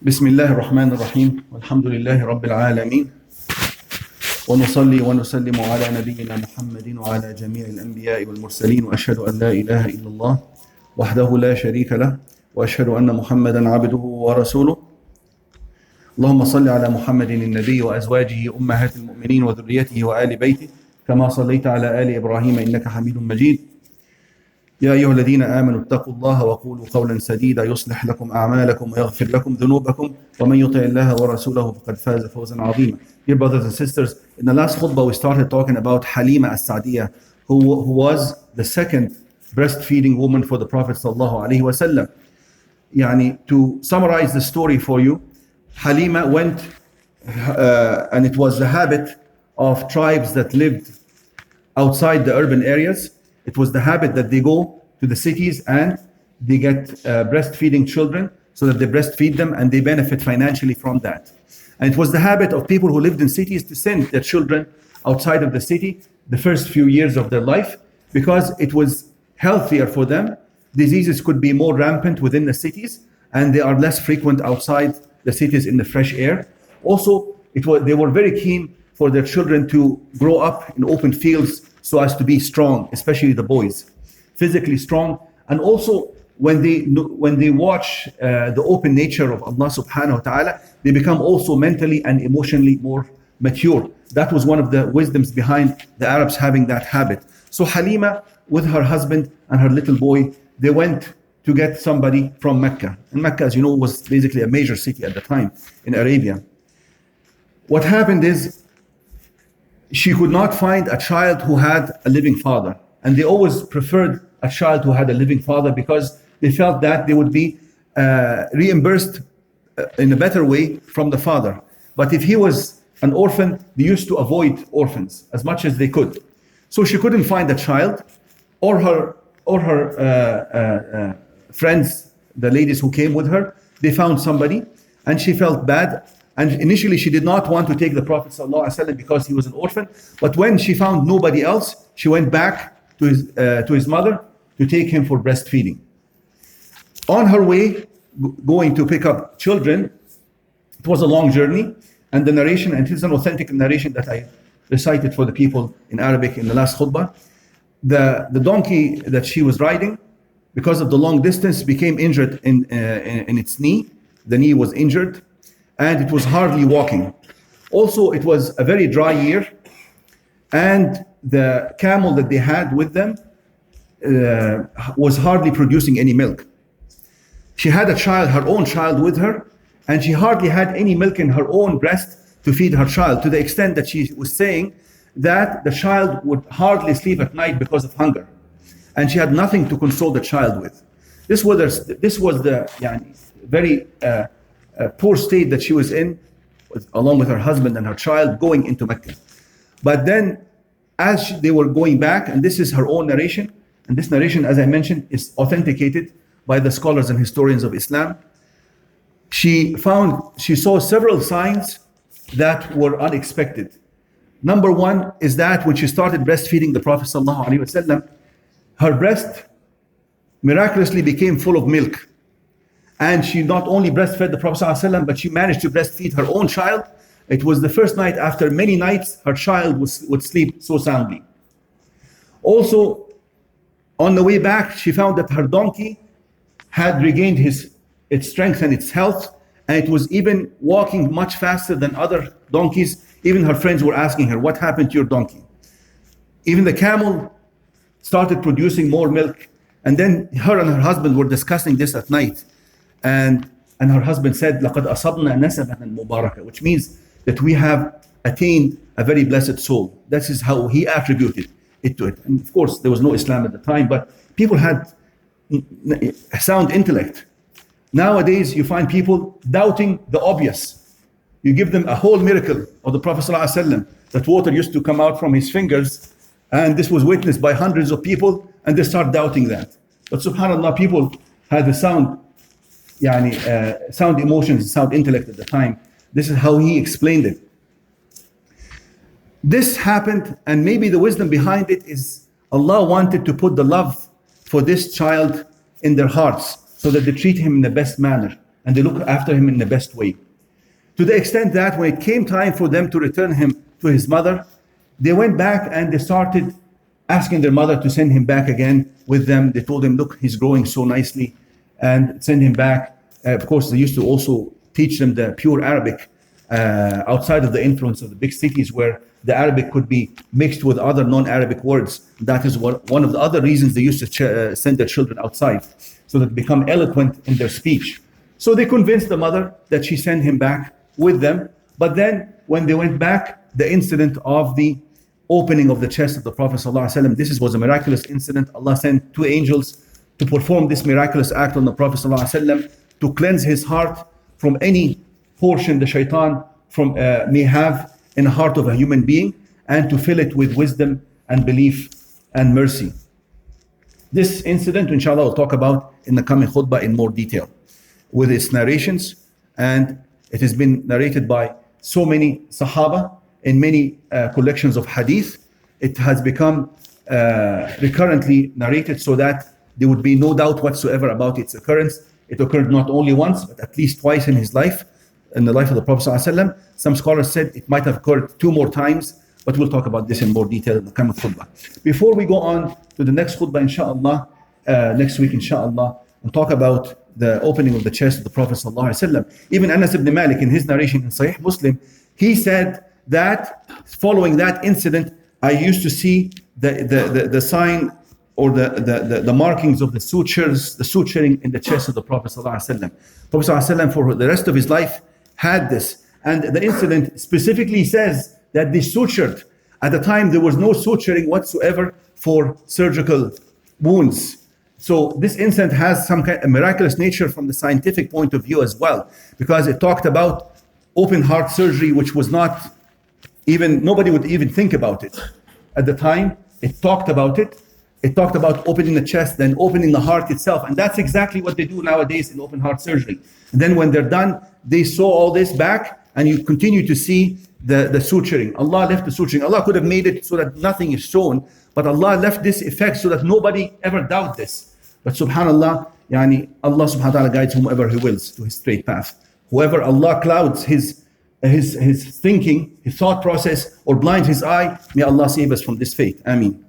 بسم الله الرحمن الرحيم والحمد لله رب العالمين ونصلي ونسلم على نبينا محمد وعلى جميع الأنبياء والمرسلين وأشهد أن لا إله إلا الله وحده لا شريك له وأشهد أن محمدا عبده ورسوله اللهم صل على محمد النبي وأزواجه أمهات المؤمنين وذريته وآل بيته كما صليت على آل إبراهيم إنك حميد مجيد يا أيها الذين آمنوا اتقوا الله وقولوا قولا سديدا يصلح لكم أعمالكم ويغفر لكم ذنوبكم ومن يطع الله ورسوله فقد فاز فوزا عظيما. Dear brothers and sisters, in the last khutbah we started talking about Halima as-Sa'diyah, who was the second breastfeeding woman for the Prophet sallallahu alaihi wasallam. To summarize the story for you, Halima went, and it was the habit of tribes that lived outside the urban areas. It was the habit that they go to the cities and they get breastfeeding children so that they breastfeed them and they benefit financially from that. And it was the habit of people who lived in cities to send their children outside of the city the first few years of their life because it was healthier for them. Diseases could be more rampant within the cities and they are less frequent outside the cities in the fresh air. Also, they were very keen for their children to grow up in open fields so as to be strong, especially the boys, physically strong. And also when they watch the open nature of Allah subhanahu wa ta'ala, they become also mentally and emotionally more mature. That was one of the wisdoms behind the Arabs having that habit. So Halima, with her husband and her little boy, they went to get somebody from Mecca. And Mecca, as you know, was basically a major city at the time in Arabia. What happened is, she could not find a child who had a living father. And they always preferred a child who had a living father because they felt that they would be reimbursed in a better way from the father. But if he was an orphan, they used to avoid orphans as much as they could. So she couldn't find a child, or her friends, the ladies who came with her, they found somebody, and she felt bad. And initially she did not want to take the Prophet ﷺ because he was an orphan. But when she found nobody else, she went back to his mother to take him for breastfeeding. On her way, going to pick up children, it was a long journey. And the narration, and it is an authentic narration that I recited for the people in Arabic in the last khutbah. The donkey that she was riding, because of the long distance, became injured in its knee. The knee was injured. And it was hardly walking. Also, it was a very dry year, and the camel that they had with them was hardly producing any milk. She had her own child with her, and she hardly had any milk in her own breast to feed her child, to the extent that she was saying that the child would hardly sleep at night because of hunger. And she had nothing to console the child with. This was the very poor state that she was in, along with her husband and her child, going into Mecca. But then, as they were going back, and this is her own narration, and this narration, as I mentioned, is authenticated by the scholars and historians of Islam. She saw several signs that were unexpected. Number one is that when she started breastfeeding the Prophet ﷺ, her breast miraculously became full of milk. And she not only breastfed the Prophet ﷺ, but she managed to breastfeed her own child. It was the first night after many nights her child would sleep so soundly. Also, on the way back, she found that her donkey had regained its strength and its health, and it was even walking much faster than other donkeys. Even her friends were asking her, "What happened to your donkey?" Even the camel started producing more milk. And then her and her husband were discussing this at night. And her husband said, لَقَدْ أَصَبْنَا نَسَبًا مُبَارَكًا, which means that we have attained a very blessed soul. That is how he attributed it to it. And of course, there was no Islam at the time, but people had sound intellect. Nowadays, you find people doubting the obvious. You give them a whole miracle of the Prophet ﷺ, that water used to come out from his fingers, and this was witnessed by hundreds of people, and they start doubting that. But subhanAllah, people had the sound emotions, sound intellect at the time. This is how he explained it. This happened, and maybe the wisdom behind it is Allah wanted to put the love for this child in their hearts so that they treat him in the best manner. and they look after him in the best way. To the extent that when it came time for them to return him to his mother, they went back and they started asking their mother to send him back again with them. They told him, look, he's growing so nicely, and send him back. Of course, they used to also teach them the pure Arabic outside of the influence of the big cities, where the Arabic could be mixed with other non-Arabic words. That is one of the other reasons they used to send their children outside, so that they become eloquent in their speech. So they convinced the mother that she sent him back with them. But then when they went back, the incident of the opening of the chest of the Prophet ﷺ, this was a miraculous incident. Allah sent two angels to perform this miraculous act on the Prophet ﷺ, to cleanse his heart from any portion the shaitan may have in the heart of a human being, and to fill it with wisdom and belief and mercy. This incident, inshallah, we'll talk about in the coming khutbah in more detail with its narrations, and it has been narrated by so many Sahaba in many collections of hadith. It has become recurrently narrated so that there would be no doubt whatsoever about its occurrence. It occurred not only once, but at least twice in his life, in the life of the Prophet ﷺ. Some scholars said it might have occurred 2 more times, but we'll talk about this in more detail in the coming khutbah. Before we go on to the next khutbah, inshallah, next week, inshallah, and talk about the opening of the chest of the Prophet ﷺ. Even Anas ibn Malik, in his narration in Sahih Muslim, he said that following that incident, I used to see the sign or the markings of the suturing in the chest of the Prophet ﷺ. Prophet ﷺ for the rest of his life had this. And the incident specifically says that they sutured. At the time, there was no suturing whatsoever for surgical wounds. So this incident has some kind of miraculous nature from the scientific point of view as well, because it talked about open heart surgery, which was not even, nobody would even think about it. At the time, it talked about it. It talked about opening the chest, then opening the heart itself. And that's exactly what they do nowadays in open heart surgery. And then when they're done, they sew all this back, and you continue to see the suturing. Allah left the suturing. Allah could have made it so that nothing is shown, but Allah left this effect so that nobody ever doubt this. But subhanallah, Allah subhanahu wa ta'ala guides whomever He wills to His straight path. Whoever Allah clouds his thinking, his thought process, or blinds his eye, may Allah save us from this fate. Ameen.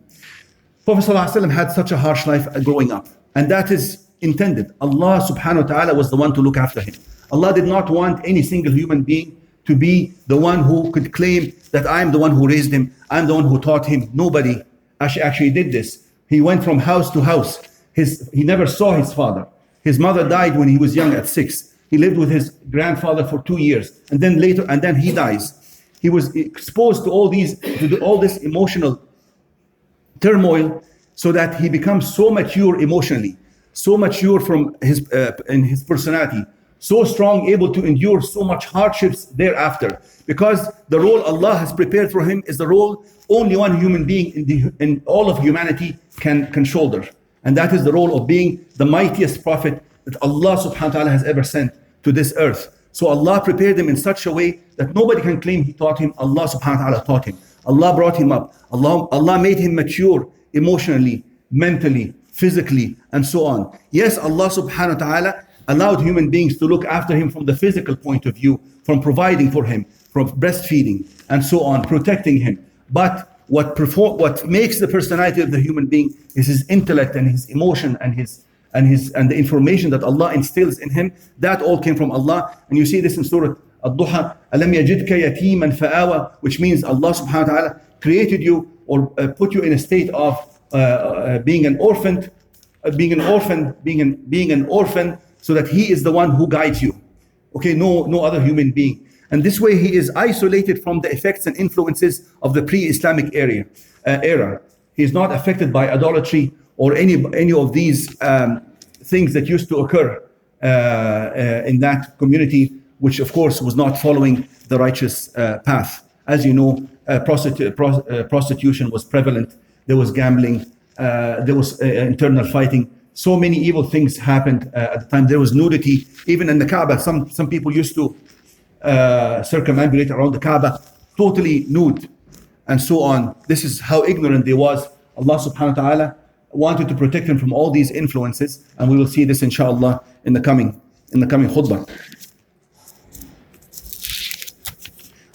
Prophet ﷺ had such a harsh life growing up, and that is intended. Allah subhanahu wa ta'ala was the one to look after him. Allah did not want any single human being to be the one who could claim that I am the one who raised him, I'm the one who taught him. Nobody actually did this. He went from house to house. He never saw his father. His mother died when he was young at 6. He lived with his grandfather for 2 years, and then he dies. He was exposed to all this emotional turmoil, so that he becomes so mature emotionally, so mature in his personality, so strong, able to endure so much hardships thereafter. Because the role Allah has prepared for him is the role only one human being in all of humanity can shoulder. And that is the role of being the mightiest prophet that Allah subhanahu wa ta'ala has ever sent to this earth. So Allah prepared him in such a way that nobody can claim he taught him. Allah subhanahu wa ta'ala taught him. Allah brought him up. Allah made him mature emotionally, mentally, physically, and so on. Yes, Allah subhanahu wa ta'ala allowed human beings to look after him from the physical point of view, from providing for him, from breastfeeding, and so on, protecting him. But what makes the personality of the human being is his intellect and his emotion and the information that Allah instills in him. That all came from Allah. And you see this in Surah Ad-Duha, أَلَمْ يَجِدْكَ يَتِيمًا فَآوَى, which means Allah subhanahu wa ta'ala created you or put you in a state of being an orphan, so that He is the one who guides you. Okay, no other human being. And this way he is isolated from the effects and influences of the pre-Islamic era. He is not affected by idolatry or any of these things that used to occur in that community, which of course was not following the righteous path. As you know, prostitution was prevalent. There was gambling. There was internal fighting. So many evil things happened at the time. There was nudity, even in the Kaaba. Some people used to circumambulate around the Kaaba, totally nude, and so on. This is how ignorant they was. Allah subhanahu wa ta'ala wanted to protect them from all these influences, and we will see this inshallah in the coming in the coming khutbah.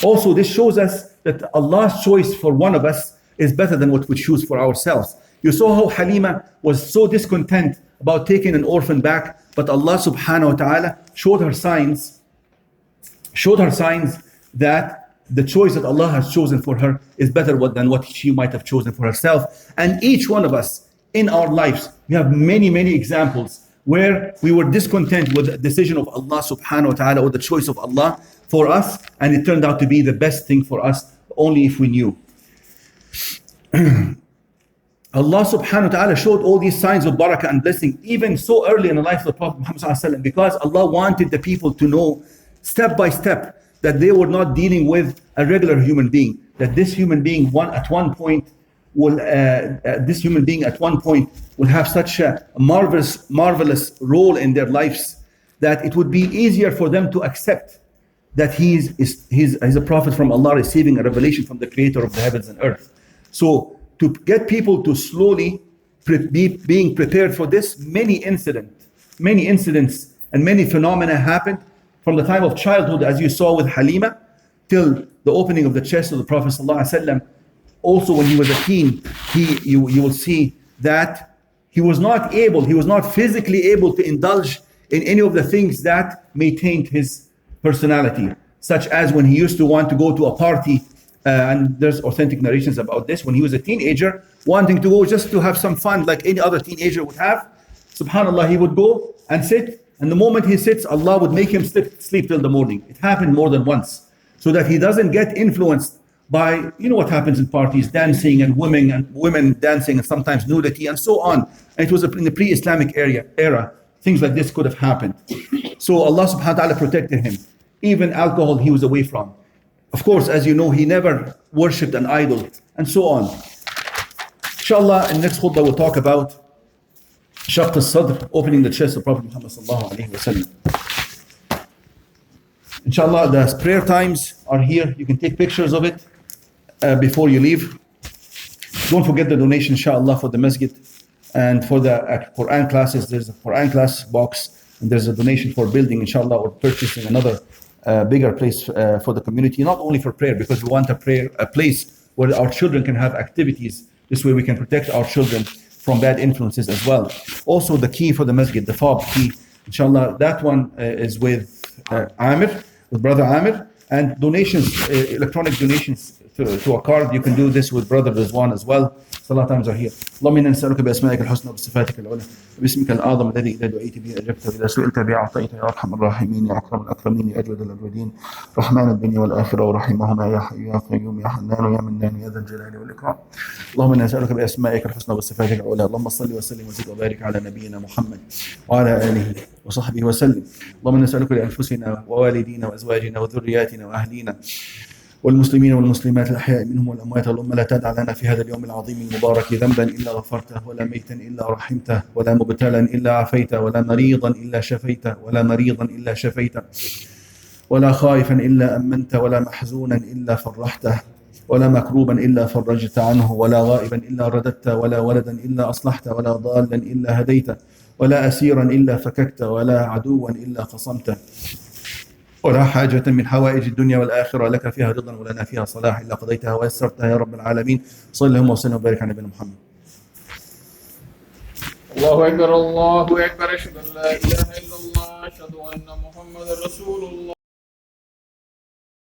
Also, this shows us that Allah's choice for one of us is better than what we choose for ourselves. You saw how Halima was so discontent about taking an orphan back, but Allah subhanahu wa ta'ala showed her signs that the choice that Allah has chosen for her is better than what she might have chosen for herself. And each one of us in our lives, we have many, many examples where we were discontent with the decision of Allah subhanahu wa ta'ala or the choice of Allah for us, and it turned out to be the best thing for us only if we knew. Allah subhanahu wa ta'ala showed all these signs of barakah and blessing even so early in the life of the Prophet Muhammad sallallahu alaihi wasallam, because Allah wanted the people to know step by step that they were not dealing with a regular human being, that this human being at one point will have such a marvelous role in their lives that it would be easier for them to accept that he's a prophet from Allah receiving a revelation from the creator of the heavens and earth. So to get people to slowly be being prepared for this, many incidents and many phenomena happened from the time of childhood, as you saw with Halima, till the opening of the chest of the Prophet ﷺ. Also, when he was a teen, you will see that he was not physically able to indulge in any of the things that may taint his personality, such as when he used to want to go to a party, and there's authentic narrations about this, when he was a teenager, wanting to go just to have some fun like any other teenager would have. SubhanAllah, he would go and sit, and the moment he sits, Allah would make him sleep till the morning. It happened more than once, so that he doesn't get influenced by, you know what happens in parties, dancing and women dancing and sometimes nudity and so on. And it was in the pre-Islamic era, things like this could have happened. So Allah subhanahu wa ta'ala protected him. Even alcohol he was away from. Of course, as you know, he never worshipped an idol and so on. Inshallah, in the next khutbah we'll talk about Shaqq al-Sadr, opening the chest of Prophet Muhammad sallallahu alayhi wa sallam. Inshallah, the prayer times are here. You can take pictures of it before you leave. Don't forget the donation, inshallah, for the masjid. And for the Quran classes, there's a Quran class box, and there's a donation for building, inshallah, or purchasing another bigger place for the community, not only for prayer, because we want a place where our children can have activities. This way we can protect our children from bad influences as well. Also, the key for the masjid, the fob key, inshallah, that one is with Brother Amir, and donations, electronic donations to a card. You can do this with Brother Rizwan as well. Salah times are here. اللهم إنا نسألك بأسمائك الحسنى وبصفاتك العلى وباسمك الأعظم الذي إذا دعيت به أجبت وإذا سئلت به أعطيت يا أرحم الراحمين يا أكرم الأكرمين يا أجود الأجودين رحمن الدنيا والآخرة ورحمهما يا حي يا قيوم يا حنان يا منان يا ذا الجلال والإكرام. اللهم إنا نسألك بأسمائك الحسنى وبصفاتك العلى. اللهم صل وسلم وزد وبارك على نبينا محمد وعلى آله وصحبه وسلم. اللهم نسألك لأنفسنا ووالدينا وأزواجنا وذرياتنا وأهلينا والمسلمين والمسلمات الأحياء منهم والأموات. اللهم لا تدع لنا في هذا اليوم العظيم المبارك ذنبا إلا غفرته ولا ميتا إلا رحمته ولا مبتلا إلا عافيته ولا مريضا إلا شفيته ولا مريضا إلا شفيته ولا خائفا إلا أمنته ولا محزونا إلا فرحته ولا مكروبا إلا فرجت عنه ولا غائبا إلا رددته ولا ولدا إلا أصلحته ولا ضالا إلا هديته ولا أسيرا إلا فككته ولا عدوا إلا قصمته ولا حاجة من حوائج الدنيا والآخرة لك فيها رضا ولنا فيها صلاح إلا قضيتها ويسرتها يا رب العالمين. صلى اللهم وسلم وبارك على نبينا محمد. الله أكبر الله أكبر أشهد أن لا إله إلا الله أشهد أن محمدا رسول الله.